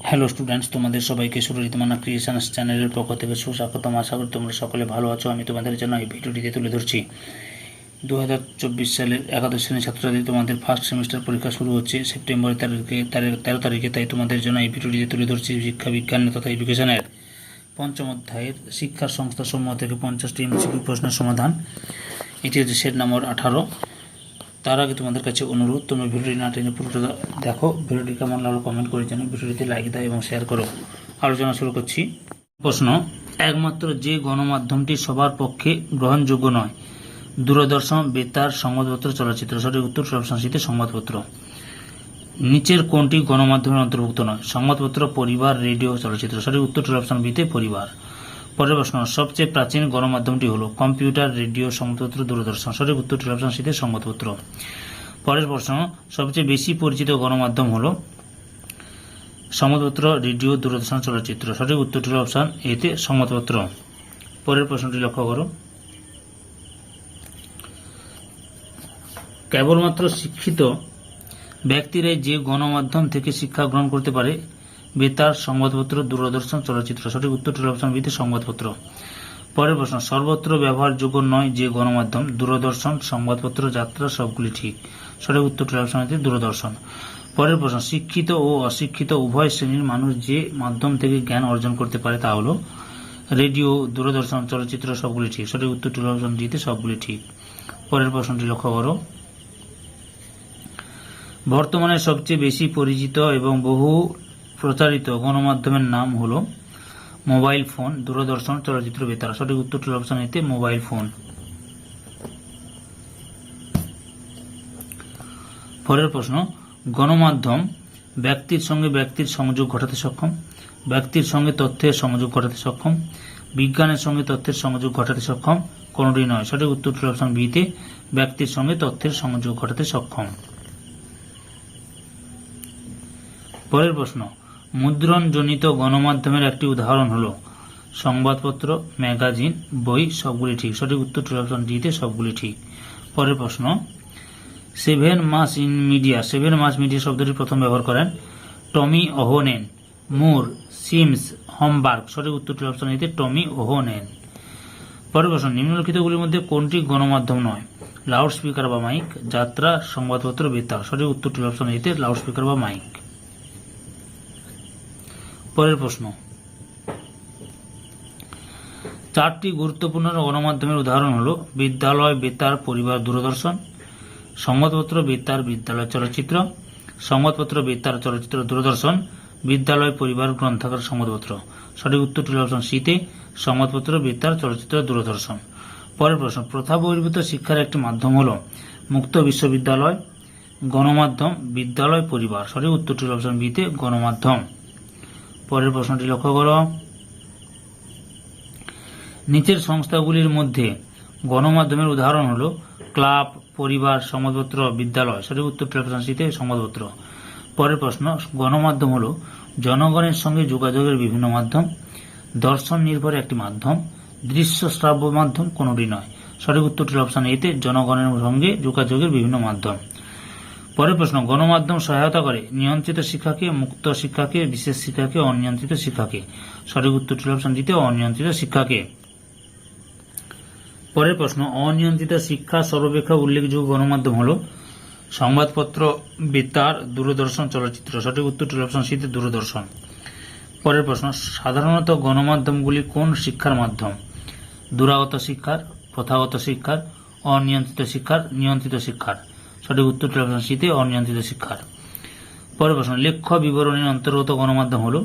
Hello students, তোমাদের সবাইকে সুররিতমানা creations চ্যানেলের পক্ষ থেকে সুস্বাগতম। আশা করি তোমরা সকলে ভালো আছো। আমি তোমাদের জন্য এই ভিডিওটিতে তুলে ধরছি 2024 সালের একাদশ শ্রেণীর ছাত্রছাত্রী তোমাদের ফার্স্ট সেমিস্টার পরীক্ষা শুরু হচ্ছে সেপ্টেম্বরের 13 তারিখে। তাই তোমাদের জন্য এই ভিডিওটিতে তুলে ধরছি শিক্ষা বিজ্ঞান তথা এডুকেশনের পঞ্চম অধ্যায়ের শিক্ষার সংস্থাসমূহ থেকে 50টি এমসিকিউ প্রশ্নের সমাধান। এটি হচ্ছে সেট নম্বর 18। তার আগে তোমাদের কাছে অনুরোধ, তোমরা ভিডিওটি না টেনে পুরোটা দেখো। ভিডিওটি কেমন লাগলো কমেন্ট করে জানো, ভিডিওটিতে লাইক দাও এবং শেয়ার করো। আলোচনা শুরু করছি। প্রশ্ন, একমাত্র যে গণমাধ্যমটি সবার পক্ষে গ্রহণযোগ্য নয়? দূরদর্শন, বেতার, সংবাদপত্র, চলচ্চিত্র। সঠিক উত্তর অপশন সিতে সংবাদপত্র। নিচের কোনটি গণমাধ্যমের অন্তর্ভুক্ত নয়? সংবাদপত্র, পরিবার, রেডিও, চলচ্চিত্র। সঠিক উত্তর অপশন বিতে পরিবার। পরের প্রশ্ন, সবচেয়ে প্রাচীন গণমাধ্যমটি হল কম্পিউটার, রেডিও, সংবাদপত্র, দূরদর্শন। সঠিক উত্তর অপশন সিতে সংবাদপত্র। পরের প্রশ্ন, সবচেয়ে বেশি পরিচিত গণমাধ্যম হল সংবাদপত্র, রেডিও, দূরদর্শন, চলচ্চিত্র। সঠিক উত্তরটি অপশন এতে সংবাদপত্র। পরের প্রশ্নটি লক্ষ্য করো। কেবলমাত্র শিক্ষিত ব্যক্তিরাই যে গণমাধ্যম থেকে শিক্ষা গ্রহণ করতে পারে? বেতার, সংবাদপত্র, দূরদর্শন, চলচ্চিত্র। সঠিক উত্তরটি অপশন বিতে সংবাদপত্র। পরের প্রশ্ন, সর্বত্র ব্যবহারযোগ্য নয় যে গণমাধ্যম? দূরদর্শন, সংবাদপত্র, যাত্রা, সবগুলি ঠিক। সঠিক উত্তরটি অপশন বিতে দূরদর্শন। পরের প্রশ্ন, শিক্ষিত ও অশিক্ষিত উভয় শ্রেণীর মানুষ যে মাধ্যম থেকে জ্ঞান অর্জন করতে পারে তা হল রেডিও, দূরদর্শন, চলচ্চিত্র, সবগুলি ঠিক। সঠিক উত্তরটি অপশন ডিতে সবগুলি ঠিক। পরের প্রশ্নটি লক্ষ্য করো। বর্তমানে সবচেয়ে বেশি পরিচিত এবং বহু প্রচারিত গণমাধ্যমের নাম হল মোবাইল ফোন, দূরদর্শন, চলচ্চিত্র, বেতার। সঠিক উত্তরটি অপশন এতে মোবাইল ফোন। পরের প্রশ্ন, গণমাধ্যম ব্যক্তির সঙ্গে ব্যক্তির সংযোগ ঘটাতে সক্ষম, ব্যক্তির সঙ্গে তথ্যের সংযোগ ঘটাতে সক্ষম, বিজ্ঞানের সঙ্গে তথ্যের সংযোগ ঘটাতে সক্ষম, কোনটি নয়। সঠিক উত্তরটি অপশন বিতে ব্যক্তির সঙ্গে তথ্যের সংযোগ ঘটাতে সক্ষম। পরের প্রশ্ন, মুদ্রণজনিত গণমাধ্যমের একটি উদাহরণ হল সংবাদপত্র, ম্যাগাজিন, বই। সবগুলি ঠিক। সঠিক উত্তরটি অপশন ডিতে সবগুলি ঠিক। পরের প্রশ্ন, সেভেন মাস মিডিয়া শব্দটি প্রথম ব্যবহার করেন টমি ওহনেন, মুর, সিমস, হোমবার্গ। সঠিক উত্তরটি অপশন এতে টমি ওহনেন। পরের প্রশ্ন, নিম্নলিখিতগুলির মধ্যে কোনটি গণমাধ্যম নয়? লাউড স্পিকার বা মাইক, যাত্রা, সংবাদপত্র, বেতার। সঠিক উত্তরটি অপশন এতে লাউড স্পিকার বা মাইক। পরের প্রশ্ন, চারটি গুরুত্বপূর্ণ গণমাধ্যমের উদাহরণ হল বিদ্যালয়, বেতার, পরিবার, দূরদর্শন। সংবাদপত্র, বেতার, বিদ্যালয়, চলচ্চিত্র। সংবাদপত্র, বেতার, চলচ্চিত্র, দূরদর্শন। বিদ্যালয়, পরিবার, গ্রন্থাগার, সংবাদপত্র। সঠিক উত্তরটি অপশন সিতে সংবাদপত্র, বেতার, চলচ্চিত্র, দূরদর্শন। পরের প্রশ্ন, প্রথা বহির্ভূত শিক্ষার একটি মাধ্যম হল মুক্ত বিশ্ববিদ্যালয়, গণমাধ্যম, বিদ্যালয়, পরিবার। সঠিক উত্তরটি অপশন বিতে গণমাধ্যম। পরের প্রশ্নটি লক্ষ্য করো। নিচের সংস্থাগুলির মধ্যে গণমাধ্যমের উদাহরণ হল ক্লাব, পরিবার, সংবাদপত্র, বিদ্যালয়। সঠিক উত্তরটি অপশন সিতে সংবাদপত্র। পরের প্রশ্ন, গণমাধ্যম হল জনগণের সঙ্গে যোগাযোগের বিভিন্ন মাধ্যম, দর্শন নির্ভর একটি মাধ্যম, দৃশ্য শ্রাব্য মাধ্যম, কোনটি নয়। সঠিক উত্তরটি অপশন এতে জনগণের সঙ্গে যোগাযোগের বিভিন্ন মাধ্যম। পরের প্রশ্ন, গণমাধ্যম সহায়তা করে নিয়ন্ত্রিত শিক্ষাকে, মুক্ত শিক্ষাকে, বিশেষ শিক্ষাকে, অনিয়ন্ত্রিত শিক্ষাকে। সঠিক উত্তরটি অপশন দিতে অনিয়ন্ত্রিত শিক্ষাকে। পরের প্রশ্ন, অনিয়ন্ত্রিত শিক্ষা সর্বাপেক্ষা উল্লেখযোগ্য গণমাধ্যম হল সংবাদপত্র, বেতার, দূরদর্শন, চলচ্চিত্র। সঠিক উত্তরটি অপশন সিতে দূরদর্শন। পরের প্রশ্ন, সাধারণত গণমাধ্যমগুলি কোন শিক্ষার মাধ্যম? দূরাগত শিক্ষার, প্রথাগত শিক্ষার, অনিয়ন্ত্রিত শিক্ষার, নিয়ন্ত্রিত শিক্ষার। সঠিক উত্তরটি অপশন সিতে অনিয়ন্ত্রিত শিক্ষার। পরের প্রশ্ন, লেখ্য বিবরণীর অন্তর্গত গণমাধ্যম হল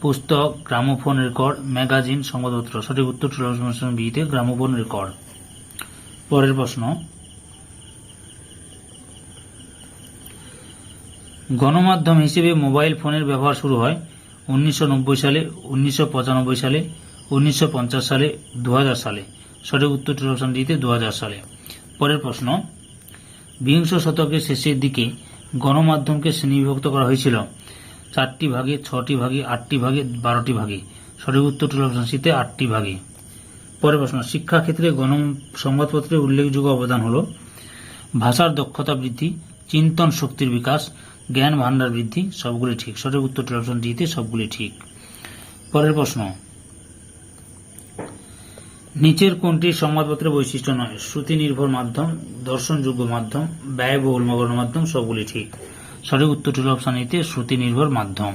পুস্তক, গ্রামোফোন রেকর্ড, ম্যাগাজিন, সংবাদপত্র। সঠিক উত্তরটি অপশন বিতে গ্রামোফোন রেকর্ড। পরের প্রশ্ন, গণমাধ্যম হিসেবে মোবাইল ফোনের ব্যবহার শুরু হয় 1990 সালে, 1995 সালে, 1950 সালে, 2000 সালে। সঠিক উত্তরটি অপশন ডিতে 2000 সালে। পরের প্রশ্ন, বিংশ শতকের শেষের দিকে গণমাধ্যমকে শ্রেণীবিভক্ত করা হয়েছিল 4টি ভাগে, 6টি ভাগে, 8টি ভাগে, 12টি ভাগে। সঠিক উত্তরটি অপশন সিতে 8টি ভাগে। পরের প্রশ্ন, শিক্ষাক্ষেত্রে সংবাদপত্রের উল্লেখযোগ্য অবদান হল ভাষার দক্ষতা বৃদ্ধি, চিন্তন শক্তির বিকাশ, জ্ঞান ভান্ডার বৃদ্ধি, সবগুলি ঠিক। সঠিক উত্তরটি অপশন ডিতে সবগুলি ঠিক। পরের প্রশ্ন, নিচের কোনটি সংবাদপত্রের বৈশিষ্ট্য নয়? শ্রুতি নির্ভর মাধ্যম, দর্শনযোগ্য মাধ্যম, ব্যয়বহুল গণমাধ্যম, সবগুলি ঠিক। সঠিক উত্তরটি হল অপশন এতে শ্রুতি নির্ভর মাধ্যম।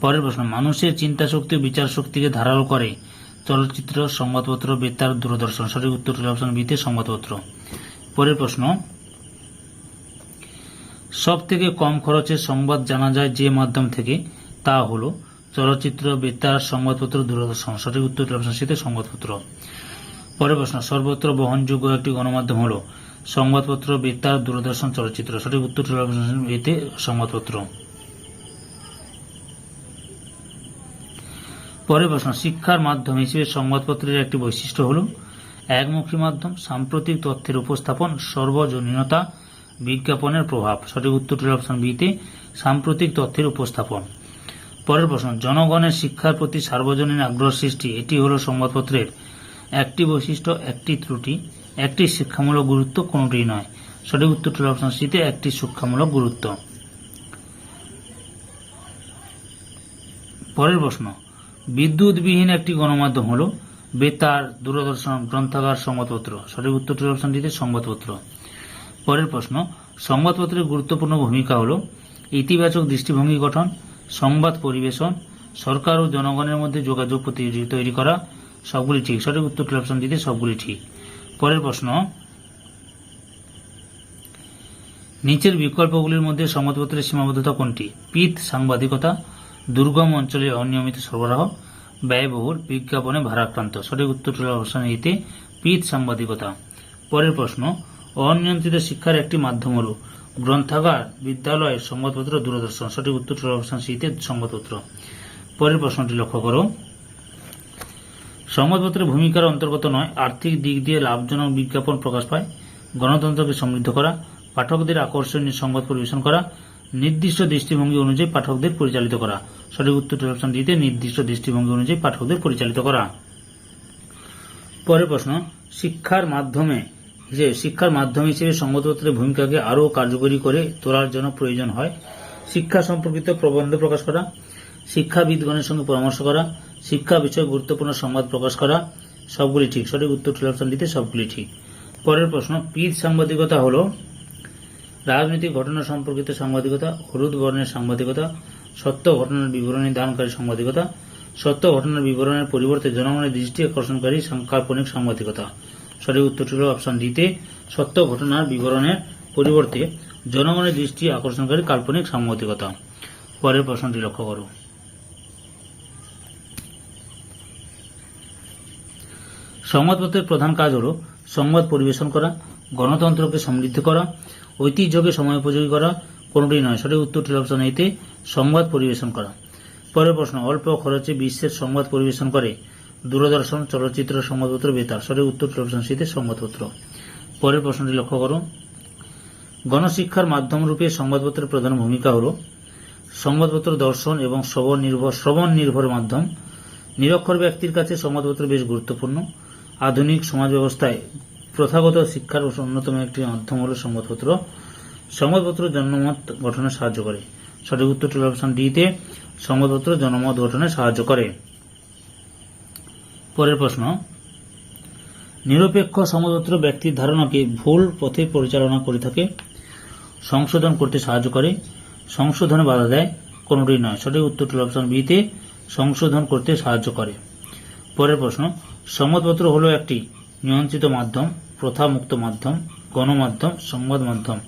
পরের প্রশ্ন, মানুষের চিন্তা শক্তি ও বিচার শক্তিকে ধারালো করে চলচ্চিত্র, সংবাদপত্র, বেতার, দূরদর্শন। সঠিক উত্তরটি হল অপশন বিতে সংবাদপত্র। পরের প্রশ্ন, সব থেকে কম খরচে সংবাদ জানা যায় যে মাধ্যম থেকে, তা হল চলচ্চিত্র, বেতার, সংবাদপত্র, দূরদর্শন। সঠিক উত্তরটি অপশন সিতে সংবাদপত্র। পরের প্রশ্ন, সর্বত্র বহনযোগ্য একটি গণমাধ্যম হল সংবাদপত্র, বেতার, দূরদর্শন, চলচ্চিত্র। সঠিক উত্তরটি হল অপশন এতে সংবাদপত্র। পরের প্রশ্ন, শিক্ষার মাধ্যম হিসেবে সংবাদপত্রের একটি বৈশিষ্ট্য হল একমুখী মাধ্যম, সাম্প্রতিক তথ্যের উপস্থাপন, সর্বজনীনতা, বিজ্ঞাপনের প্রভাব। সঠিক উত্তরটি অপশন বিতে সাম্প্রতিক তথ্যের উপস্থাপন। পরের প্রশ্ন, জনগণের শিক্ষার প্রতি সার্বজনীন আগ্রহ সৃষ্টি, এটি হল সংবাদপত্রের একটি বৈশিষ্ট্য, একটি ত্রুটি, একটি শিক্ষামূলক গুরুত্ব, কোনটি নয়। সঠিক উত্তরটি অপশন সিতে একটি শিক্ষামূলক গুরুত্ব। পরের প্রশ্ন, বিদ্যুৎবিহীন একটি গণমাধ্যম হল বেতার, দূরদর্শন, গ্রন্থাগার, সংবাদপত্র। সঠিক উত্তরটি অপশন ডিতে সংবাদপত্র। পরের প্রশ্ন, সংবাদপত্রের গুরুত্বপূর্ণ ভূমিকা হল ইতিবাচক দৃষ্টিভঙ্গি গঠন, সংবাদ পরিবেশন, সরকার ও জনগণের মধ্যে যোগাযোগ তৈরি করা। সবগুলি ঠিক। সঠিক উত্তরটি অপশন দিতে সবগুলি ঠিক। পরের প্রশ্ন, নিচের বিকল্পগুলির মধ্যে সংবাদপত্রের সীমাবদ্ধতা কোনটি? পিত সাংবাদিকতা, দুর্গম অঞ্চলে অনিয়মিত সরবরাহ, ব্যয়বহুল, বিজ্ঞাপনে ভারাক্রান্ত। সঠিক উত্তরটি অপশন এতে পিত সাংবাদিকতা। পরের প্রশ্ন, অনিয়ন্ত্রিত শিক্ষার একটি মাধ্যম হল গ্রন্থাগার, বিদ্যালয়, সংবাদপত্র, দূরদর্শন। সঠিক উত্তরটি অপশন সিতে সংবাদপত্র। পরের প্রশ্নটি লক্ষ্য করো, সংবাদপত্রের ভূমিকার অন্তর্গত নয় আর্থিক দিক দিয়ে লাভজনক বিজ্ঞাপন প্রকাশ পায়, গণতন্ত্রকে সমৃদ্ধ করা, পাঠকদের আকর্ষণীয় সংবাদ পরিবেশন করা, নির্দিষ্ট দৃষ্টিভঙ্গি অনুযায়ী পাঠকদের পরিচালিত করা। সঠিক উত্তরটি অপশন দিতে নির্দিষ্ট দৃষ্টিভঙ্গি অনুযায়ী পাঠকদের পরিচালিত করা। পরের প্রশ্ন, শিক্ষার মাধ্যম হিসেবে সংবাদপত্রের ভূমিকাকে আরও কার্যকরী করে তোলার জন্য প্রয়োজন হয় শিক্ষা সম্পর্কিত প্রবন্ধ প্রকাশ করা, শিক্ষাবিদগণের সঙ্গে পরামর্শ করা, শিক্ষা বিষয়ে গুরুত্বপূর্ণ সংবাদ প্রকাশ করা। সবগুলি ঠিক। সঠিক উত্তরটি অপশন দিতে সবগুলি ঠিক। পরের প্রশ্ন, পিত সাংবাদিকতা হল রাজনৈতিক ঘটনা সম্পর্কিত সাংবাদিকতা, হলুদ বর্ণের সাংবাদিকতা, সত্য ঘটনার বিবরণী দানকারী সাংবাদিকতা, সত্য ঘটনার বিবরণের পরিবর্তে জনগণের দৃষ্টি আকর্ষণকারী কাল্পনিক সাংবাদিকতা। সঠিক উত্তরটি হল অপশন ডিতে সত্য ঘটনার বিবরণের পরিবর্তে জনগণের দৃষ্টি আকর্ষণকারী কাল্পনিক সাংবাদিকতা। পরের প্রশ্নটি লক্ষ্য করো, সংবাদপত্রের প্রধান কাজ হল সংবাদ পরিবেশন করা, গণতন্ত্রকে সমৃদ্ধ করা, ঐতিহ্যকে সময়োপযোগী করা, কোনটি নয়। সঠিক উত্তরটি অপশন এতে সংবাদ পরিবেশন করা। পরের প্রশ্ন, অল্প খরচে বিশ্বের সংবাদ পরিবেশন করে দূরদর্শন, চলচ্চিত্র, সংবাদপত্র, বেতার। সঠিক উত্তরটি অপশন সিতে সংবাদপত্র। পরের প্রশ্নটি লক্ষ্য করো, গণশিক্ষার মাধ্যম রূপে সংবাদপত্রের প্রধান ভূমিকা হল সংবাদপত্র দর্শন এবং শ্রবণ নির্ভর মাধ্যম। নিরক্ষর ব্যক্তির কাছে সংবাদপত্র বেশ গুরুত্বপূর্ণ। আধুনিক সমাজ ব্যবস্থায় প্রথাগত শিক্ষার অন্যতম একটি মাধ্যম হল সংবাদপত্র। সংবাদপত্র জনমত গঠনে সাহায্য করে। সঠিক উত্তরটি অপশন ডিতে সংবাদপত্র জনমত গঠনে সাহায্য করে। পরের প্রশ্ন, নিরপেক্ষ সংবাদপত্র ব্যক্তির ধারণাকে ভুল পথে পরিচালনা করে থাকে, সংশোধন করতে সাহায্য করে, সংশোধনে বাধা দেয়, কোনটি নয়। সঠিক উত্তরটি অপশন বিতে সংশোধন করতে সাহায্য করে। পরের প্রশ্ন, সংবাদপত্র হল একটি নিয়ন্ত্রিত মাধ্যম, প্রথামুক্ত মাধ্যম, গণমাধ্যম, সংবাদ মাধ্যম।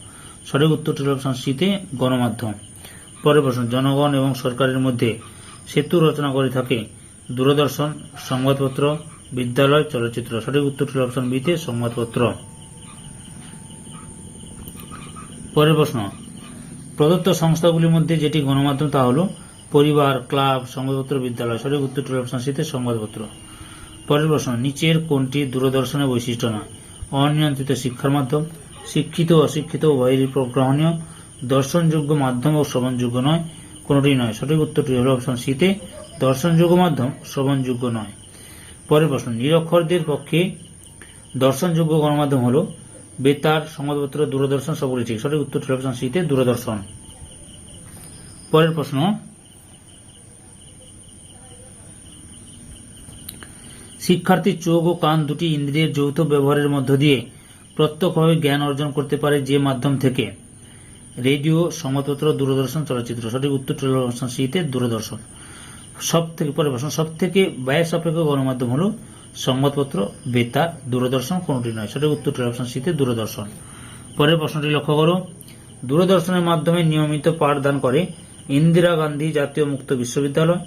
সঠিক উত্তরটি অপশন সিতে গণমাধ্যম। পরের প্রশ্ন, জনগণ এবং সরকারের মধ্যে সেতু রচনা করে থাকে দূরদর্শন, সংবাদপত্র, বিদ্যালয়, চলচ্চিত্র। সঠিক উত্তরটি অপশন বিতে সংবাদপত্র। পরের প্রশ্ন, প্রদত্ত সংস্থাগুলির মধ্যে যেটি গণমাধ্যম তা হল পরিবার, ক্লাব, সংবাদপত্র, বিদ্যালয়। সঠিক উত্তরটি অপশন সিতে সংবাদপত্র। পরের প্রশ্ন, নিচের কোনটি দূরদর্শনের বৈশিষ্ট্য নয়? অনিয়ন্ত্রিত শিক্ষার মাধ্যম, শিক্ষিত অশিক্ষিত উভয়েরই গ্রহণীয়, দর্শনযোগ্য মাধ্যম ও শ্রবণযোগ্য নয়, কোনটি নয়। সঠিক উত্তরটি হল অপশন সিতে দর্শনযোগ্য মাধ্যম, শ্রবণযোগ্য নয়। পরের প্রশ্ন, নিরক্ষরদের পক্ষে দর্শনযোগ্য গণমাধ্যম হল বেতার, সংবাদপত্র, দূরদর্শন। সবগুলি ঠিক। সঠিক উত্তরটি অপশন সিতে দূরদর্শন। পরের প্রশ্ন, শিক্ষার্থীর চোখ ও কান দুটি ইন্দ্রিয়ের যৌথ ব্যবহারের মধ্য দিয়ে প্রত্যক্ষভাবে জ্ঞান অর্জন করতে পারে যে মাধ্যম থেকে? রেডিও, সংবাদপত্র, দূরদর্শন, চলচ্চিত্র। সঠিক উত্তর অপশন সি-তে দূরদর্শন। পরের প্রশ্ন, সব থেকে ব্যয় সাপেক্ষ গণমাধ্যম হল সংবাদপত্র, বেতার, দূরদর্শন, কোনটি নয়? সঠিক উত্তর অপশন সি-তে দূরদর্শন। পরের প্রশ্নটি লক্ষ্য করো, দূরদর্শনের মাধ্যমে নিয়মিত পাঠদান করে ইন্দিরা গান্ধী জাতীয় মুক্ত বিশ্ববিদ্যালয়,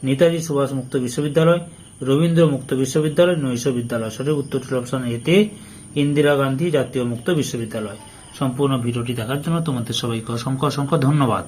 নেতাজি সুভাষ মুক্ত বিশ্ববিদ্যালয়, রবীন্দ্র মুক্ত বিশ্ববিদ্যালয়, নৈশ বিদ্যালয়। সঠিক উত্তর অপশন এ-তে ইন্দিরা গান্ধী জাতীয় মুক্ত বিশ্ববিদ্যালয়। সম্পূর্ণ ভিডিওটি দেখার জন্য তোমাদের সবাইকে অসংখ্য অসংখ্য ধন্যবাদ।